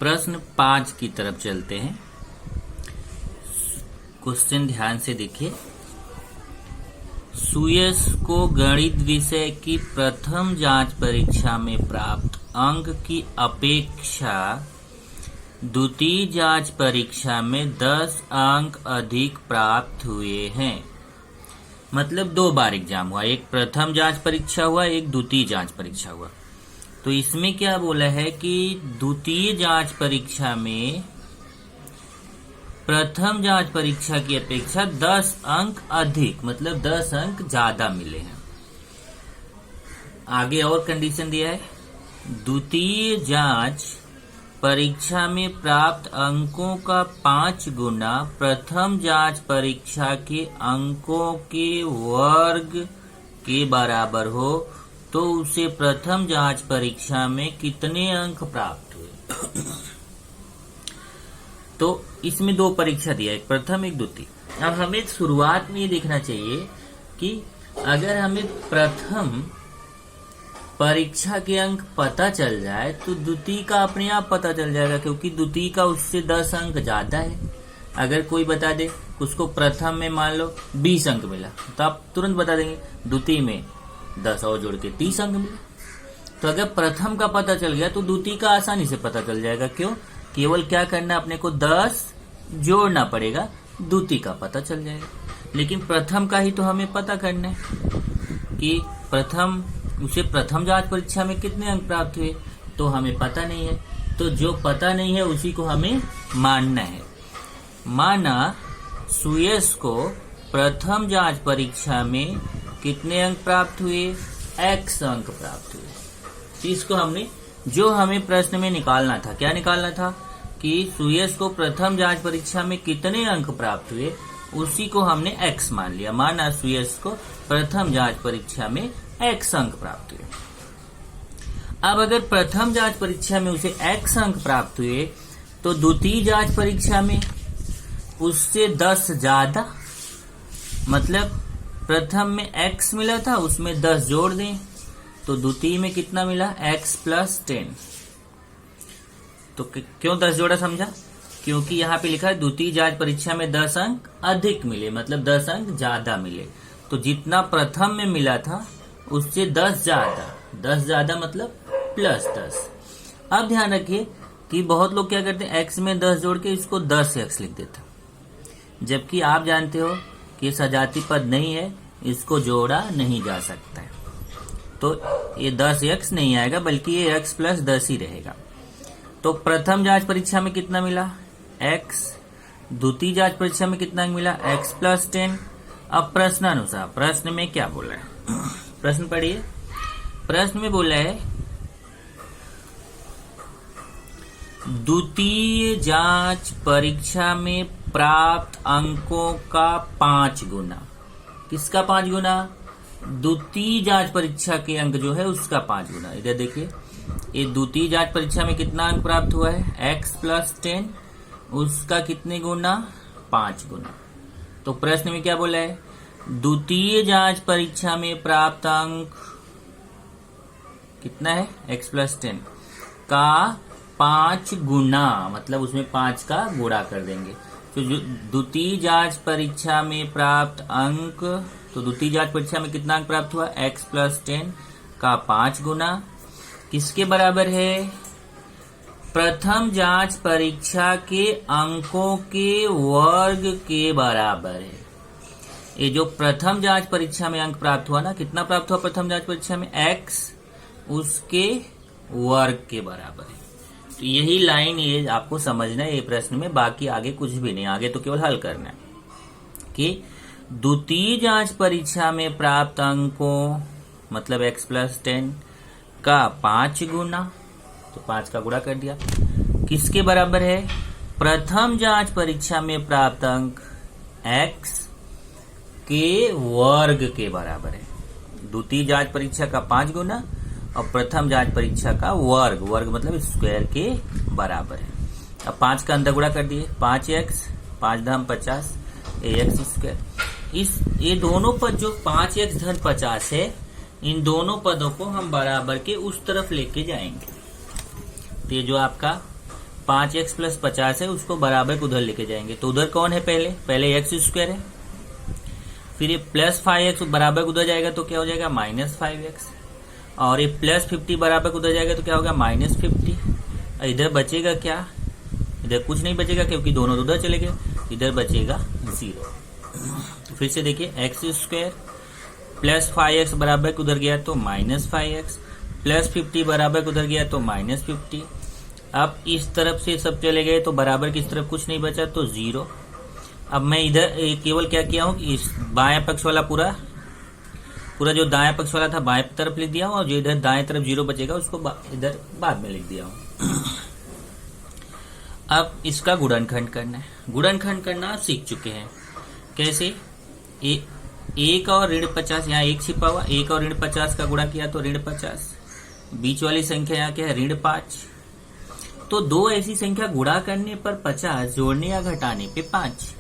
प्रश्न 5 की तरफ चलते हैं। क्वेश्चन ध्यान से देखिए। सुयश को गणित विषय की प्रथम जांच परीक्षा में प्राप्त अंक की अपेक्षा द्वितीय जांच परीक्षा में 10 अंक अधिक प्राप्त हुए हैं। मतलब 2 बार एग्जाम हुआ, एक प्रथम जांच परीक्षा हुआ, एक द्वितीय जांच परीक्षा हुआ। तो इसमें क्या बोला है कि द्वितीय जांच परीक्षा में प्रथम जांच परीक्षा की अपेक्षा 10 अंक अधिक, मतलब 10 अंक ज्यादा मिले हैं। आगे और कंडीशन दिया है, द्वितीय जांच परीक्षा में प्राप्त अंकों का 5 गुना प्रथम जांच परीक्षा के अंकों के वर्ग के बराबर हो तो उसे प्रथम जांच परीक्षा में कितने अंक प्राप्त हुए। तो इसमें 2 परीक्षा दिया, एक प्रथम एक द्वितीय। अब हमें शुरुआत में ये देखना चाहिए कि अगर हमें प्रथम परीक्षा के अंक पता चल जाए तो द्वितीय का अपने आप पता चल जाएगा, क्योंकि द्वितीय का उससे 10 अंक ज्यादा है। अगर कोई बता दे उसको प्रथम में मान लो 20 अंक मिला तो आप तुरंत बता देंगे द्वितीय में 10 और जोड़ के 30 अंक मिले। तो अगर प्रथम का पता चल गया तो द्वितीय का आसानी से पता चल जाएगा। क्यों? केवल क्या करना, अपने को 10 जोड़ना पड़ेगा, द्वितीय का पता चल जाएगा। लेकिन प्रथम का ही तो हमें पता करना है कि उसे प्रथम जांच परीक्षा में कितने अंक प्राप्त हुए, तो हमें पता नहीं है। तो जो पता नहीं है उसी को हमें मानना है। माना सुयश को प्रथम जांच परीक्षा में कितने अंक प्राप्त हुए, x अंक प्राप्त हुए। तो इसको हमने, जो हमें प्रश्न में निकालना था, क्या निकालना था कि सुयश को प्रथम जांच परीक्षा में कितने अंक प्राप्त हुए, उसी को हमने x मान लिया। माना सुयश को प्रथम जांच परीक्षा में x अंक प्राप्त हुए। अब अगर प्रथम जांच परीक्षा में उसे x अंक प्राप्त हुए तो द्वितीय जांच परीक्षा में उससे 10 ज्यादा, मतलब प्रथम में x मिला था उसमें 10 जोड़ दें तो द्वितीय में कितना मिला, x + 10। तो क्यों 10 जोड़ा समझा? क्योंकि यहाँ पे लिखा है द्वितीय जांच परीक्षा में 10 अंक अधिक मिले, मतलब 10 अंक ज्यादा मिले। तो जितना प्रथम में मिला था उससे 10 ज्यादा, 10 ज्यादा मतलब +10। अब ध्यान रखिए कि बहुत लोग क्या करते हैं, x में 10 जोड़ के इसको 10x लिख देते, जबकि आप जानते हो कि सजाती पद नहीं है, इसको जोड़ा नहीं जा सकता है। तो ये 10x नहीं आएगा, बल्कि ये x + 10 ही रहेगा। तो प्रथम जांच परीक्षा में कितना मिला, x। द्वितीय जांच परीक्षा में कितना मिला, x + 10। अब प्रश्नानुसार प्रश्न में क्या बोला है, प्रश्न पढ़िए। प्रश्न में बोला है द्वितीय जांच परीक्षा में प्राप्त अंकों का 5 गुना। किसका 5 गुना? द्वितीय जांच परीक्षा के अंक जो है उसका 5 गुना। इधर देखिए, ये द्वितीय जांच परीक्षा में कितना अंक प्राप्त हुआ है, x + 10, उसका कितने गुना, 5 गुना। तो प्रश्न में क्या बोला है, द्वितीय जांच परीक्षा में प्राप्त अंक कितना है, x + 10 का 5 गुना, मतलब उसमें 5 का गुणा कर देंगे। तो जो द्वितीय जांच परीक्षा में प्राप्त अंक, तो द्वितीय जांच परीक्षा में कितना अंक प्राप्त हुआ, x + 10 का 5 गुना किसके बराबर है, प्रथम जांच परीक्षा के अंकों के वर्ग के बराबर है। ये जो प्रथम जांच परीक्षा में अंक प्राप्त हुआ ना, कितना प्राप्त हुआ प्रथम जांच परीक्षा में, x, उसके वर्ग के बराबर है। तो यही लाइन ये आपको समझना है ये प्रश्न में, बाकी आगे कुछ भी नहीं, आगे तो केवल हल करना है कि द्वितीय जांच परीक्षा में प्राप्त अंकों, मतलब x + 10 का 5 गुना, तो 5 का गुणा कर दिया, किसके बराबर है, प्रथम जांच परीक्षा में प्राप्त अंक x के वर्ग के बराबर है। द्वितीय जांच परीक्षा का 5 गुना और प्रथम जांच परीक्षा का वर्ग, वर्ग मतलब स्क्वायर के बराबर है। अब 5 का अंदर गुणा कर दिए, 5x, 5 × 50 ax²। ये दोनों पद जो 5x + 50 है, इन दोनों पदों को हम बराबर के उस तरफ लेके जाएंगे। तो ये जो आपका 5x प्लस 50 है, उसको बराबर को उधर लेके जाएंगे। तो उधर कौन है, पहले एक्स स्क्वायर है, फिर ये प्लस 5x बराबर उधर जाएगा तो क्या हो जाएगा माइनस 5x, और ये प्लस 50 बराबर उधर जाएगा तो क्या होगा माइनस 50। इधर बचेगा क्या, इधर कुछ नहीं बचेगा क्योंकि दोनों उधर चले गए, इधर बचेगा 0। फिर से देखिए एक्स स्क्वायर प्लस 5x बराबर उधर गया तो माइनस 5x, प्लस 50 बराबर उधर गया तो माइनस 50। अब इस तरफ से सब चले गए तो बराबर की तरफ कुछ नहीं बचा तो 0। अब मैं इधर केवल क्या किया हूं, इस बाएं पक्ष वाला पूरा जो दाएं पक्ष वाला था बाएं तरफ लिख दिया हूं, और जो इधर दाएं तरफ 0 बचेगा उसको इधर बाद में लिख दिया हूं। अब इसका गुणनखंड करना है। गुणनखंड करना आप सीख चुके हैं कैसे, 1 और ऋण 50, यहाँ 1 छिपा हुआ, 1 और ऋण 50 का गुणा किया तो ऋण 50, बीच वाली संख्या यहाँ क्या है ऋण 5। तो दो ऐसी संख्या गुणा करने पर 50, जोड़ने या घटाने पे 5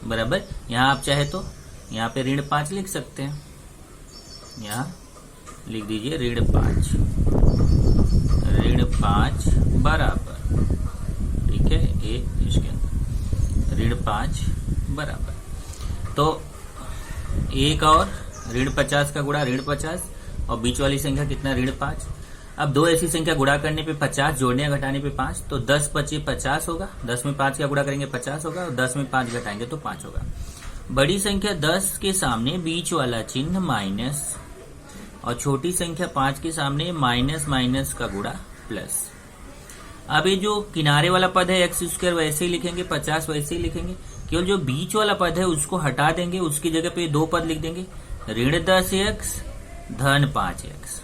बराबर। यहाँ आप चाहे तो यहाँ पे ऋण 5 लिख सकते हैं, यहाँ लिख दीजिए ऋण 5 बराबर, ठीक है, ये इसके अंदर ऋण 5 बराबर। तो 1 और ऋण 50 का गुणा ऋण 50, और बीच वाली संख्या कितना ऋण 5। अब दो ऐसी संख्या गुणा करने पे 50, जोड़ने या घटाने पे 5, तो 10 पचे 50 होगा, 10 में 5 का गुणा करेंगे 50 होगा, और 10 में 5 घटाएंगे तो 5 होगा। बड़ी संख्या 10 के सामने बीच वाला चिन्ह माइनस, और छोटी संख्या 5 के सामने माइनस माइनस का गुणा प्लस। अब ये जो किनारे वाला पद है एक्स स्क्वायर वैसे ही लिखेंगे, 50 वैसे ही लिखेंगे, केवल जो बीच वाला पद है उसको हटा देंगे, उसकी जगह पे दो पद लिख देंगे, ऋण 10x धन 5x।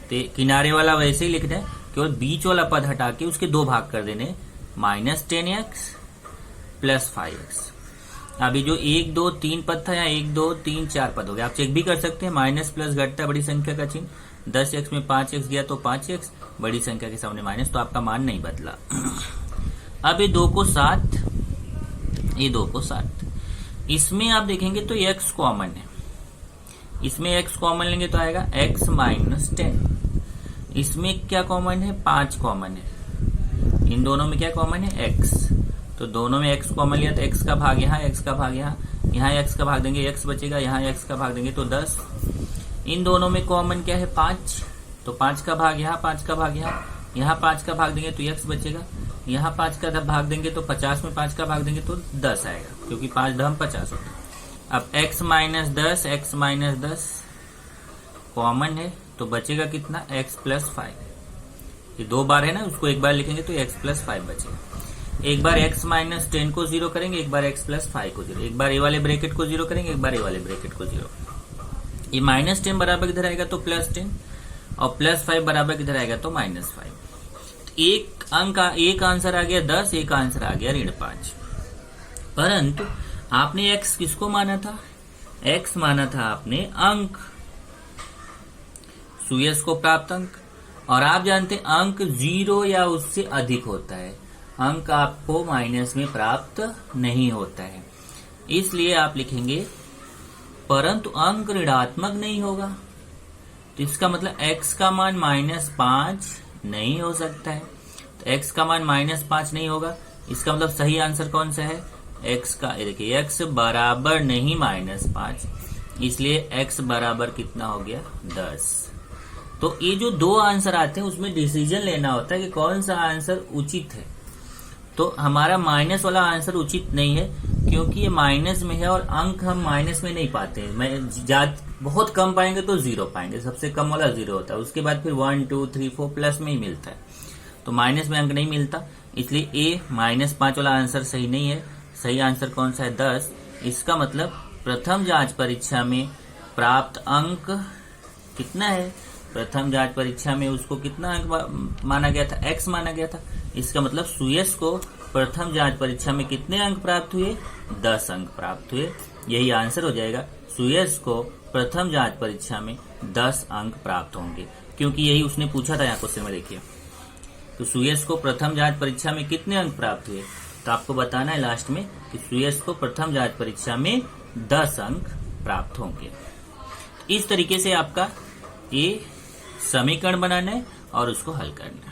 तो किनारे वाला वैसे ही लिखना है, केवल बीच वाला पद हटा के उसके दो भाग कर देने, माइनस 10x प्लस 5x। अभी जो 1 2 3 पद था, यहाँ 1 2 3 4 पद हो गया। आप चेक भी कर सकते हैं, माइनस प्लस घटता बड़ी संख्या का चिन्ह, 10x में 5x गया तो 5x, बड़ी संख्या के सामने माइनस, तो आपका मान नहीं बदला। अब ये 2 को 7, ये 2 को 7, इसमें आप देखेंगे तो x कॉमन है, इसमें x कॉमन लेंगे तो आएगा x माइनस 10। इसमें क्या कॉमन है, 5 कॉमन है, इन दोनों में क्या कॉमन है x, तो दोनों में x कॉमन लिया तो x का भाग यहाँ, x का भाग यहाँ x का भाग देंगे x बचेगा, यहाँ x का भाग देंगे तो 10। इन दोनों में कॉमन क्या है 5, तो 5 का भाग यहाँ, 5 का भाग यहाँ 5 का भाग देंगे तो x बचेगा, यहाँ 5 का भाग देंगे तो 50 में 5 का भाग देंगे तो 10 आएगा, क्योंकि 5 10 50 होता है। अब x माइनस 10 कॉमन है तो बचेगा कितना, x प्लस 5। ये 2 बार है ना, उसको एक बार लिखेंगे तो x प्लस 5 बचेगा। एक बार x माइनस 10 को 0 करेंगे, एक बार x प्लस 5 को 0, एक बार ए वाले ब्रैकेट को 0 करेंगे, एक बार ए वाले ब्रैकेट को 0। ये माइनस 10 बराबर किधर आएगा तो प्लस 10, और प्लस 5 बराबर किधर आएगा तो माइनस 5। एक अंक का एक आंसर आ गया 10, एक आंसर आ गया ऋण 5। परंतु आपने x किसको माना था, x माना था आपने अंक, सुयश को प्राप्त अंक, और आप जानते हैं अंक 0 या उससे अधिक होता है, अंक आपको माइनस में प्राप्त नहीं होता है। इसलिए आप लिखेंगे परंतु अंक ऋणात्मक नहीं होगा, तो इसका मतलब x का मान -5 नहीं हो सकता है। तो x का मान -5 नहीं होगा, इसका मतलब सही आंसर कौन सा है, x का, देखिए x बराबर नहीं -5, इसलिए x बराबर कितना हो गया 10। तो ये जो दो आंसर आते हैं उसमें डिसीजन लेना होता है कि कौन सा आंसर उचित है। तो हमारा माइनस वाला आंसर उचित नहीं है, क्योंकि ये माइनस में है और अंक हम माइनस में नहीं पाते हैं। मैं बहुत कम पाएंगे तो 0 पाएंगे, सबसे कम वाला 0 होता है, उसके बाद फिर 1 2 3 4 प्लस में ही मिलता है, तो माइनस में अंक नहीं मिलता। इसलिए ए -5 वाला आंसर सही नहीं है। सही आंसर कौन सा है 10। इसका मतलब प्रथम जांच परीक्षा में प्राप्त अंक कितना है, प्रथम जांच परीक्षा में उसको कितना अंक माना गया था, x माना गया था। इसका मतलब सुयश को प्रथम जांच परीक्षा में कितने अंक प्राप्त हुए, 10 अंक प्राप्त हुए। यही आंसर हो जाएगा, सुयश को प्रथम जांच परीक्षा में 10 अंक प्राप्त होंगे, क्योंकि यही उसने पूछा था यहाँ क्वेश्चन में। देखिए, तो सुयश को प्रथम जांच परीक्षा में कितने अंक प्राप्त हुए, तो आपको बताना है लास्ट में कि सुयश को प्रथम जांच परीक्षा में 10 अंक प्राप्त होंगे। इस तरीके से आपका ये समीकरण बनाना है और उसको हल करना है।